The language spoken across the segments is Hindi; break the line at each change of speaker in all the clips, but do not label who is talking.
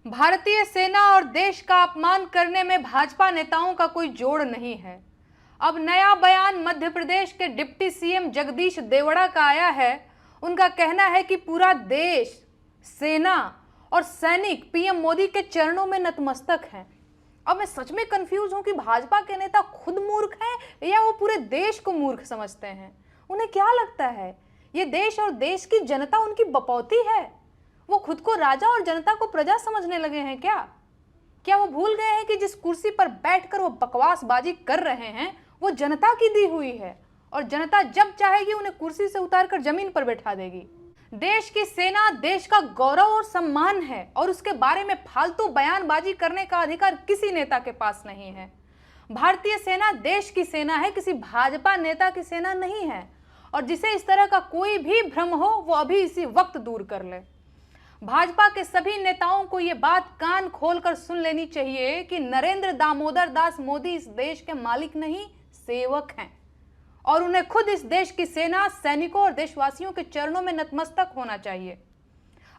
भारतीय सेना और देश का अपमान करने में भाजपा नेताओं का कोई जोड़ नहीं है। अब नया बयान मध्य प्रदेश के डिप्टी सीएम जगदीश देवड़ा का आया है। उनका कहना है कि पूरा देश, सेना और सैनिक पीएम मोदी के चरणों में नतमस्तक हैं। अब मैं सच में कंफ्यूज हूं कि भाजपा के नेता खुद मूर्ख हैं या वो पूरे देश को मूर्ख समझते हैं। उन्हें क्या लगता है ये देश और देश की जनता उनकी बपौती है? वो खुद को राजा और जनता को प्रजा समझने लगे हैं क्या? क्या वो भूल गए हैं कि जिस कुर्सी पर बैठकर वो बकवासबाजी कर रहे हैं वो जनता की दी हुई है और जनता जब चाहेगी उन्हें कुर्सी से उतारकर जमीन पर बैठा देगी। देश की सेना देश का गौरव और सम्मान है और उसके बारे में फालतू बयानबाजी करने का अधिकार किसी नेता के पास नहीं है। भारतीय सेना देश की सेना है, किसी भाजपा नेता की सेना नहीं है। और जिसे इस तरह का कोई भी भ्रम हो वो अभी इसी वक्त दूर कर ले। भाजपा के सभी नेताओं को यह बात कान खोलकर सुन लेनी चाहिए कि नरेंद्र दामोदर दास मोदी इस देश के मालिक नहीं, सेवक हैं और उन्हें खुद इस देश की सेना, सैनिकों और देशवासियों के चरणों में नतमस्तक होना चाहिए।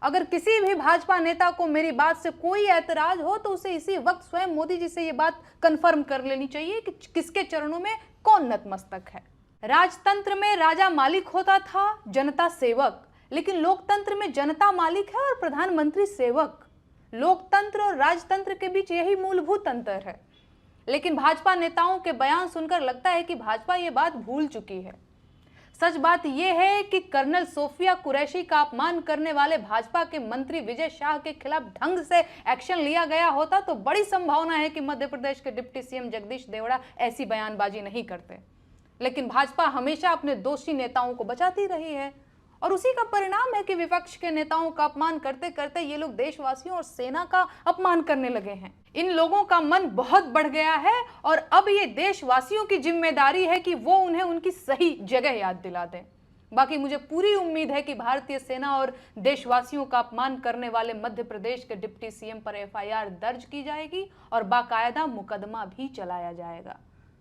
अगर किसी भी भाजपा नेता को मेरी बात से कोई ऐतराज हो तो उसे इसी वक्त स्वयं मोदी जी से यह बात कंफर्म कर लेनी चाहिए कि किसके चरणों में कौन नतमस्तक है। राजतंत्र में राजा मालिक होता था, जनता सेवक, लेकिन लोकतंत्र में जनता मालिक है और प्रधानमंत्री सेवक। लोकतंत्र और राजतंत्र के बीच यही मूलभूत अंतर है। लेकिन भाजपा नेताओं के बयान सुनकर लगता है कि भाजपा ये बात भूल चुकी है। सच बात यह है कि कर्नल सोफिया कुरैशी का अपमान करने वाले भाजपा के मंत्री विजय शाह के खिलाफ ढंग से एक्शन लिया गया होता तो बड़ी संभावना है कि मध्य प्रदेश के डिप्टी सीएम जगदीश देवड़ा ऐसी बयानबाजी नहीं करते। लेकिन भाजपा हमेशा अपने दोषी नेताओं को बचाती रही है और उसी का परिणाम है कि विपक्ष के नेताओं का अपमान करते करते ये लोग देशवासियों और सेना का अपमान करने लगे हैं। इन लोगों का मन बहुत बढ़ गया है और अब ये देशवासियों की जिम्मेदारी है कि वो उन्हें उनकी सही जगह याद दिला दें। बाकी मुझे पूरी उम्मीद है कि भारतीय सेना और देशवासियों का अपमान करने वाले मध्य प्रदेश के डिप्टी सीएम पर एफआईआर दर्ज की जाएगी और बाकायदा मुकदमा भी चलाया जाएगा।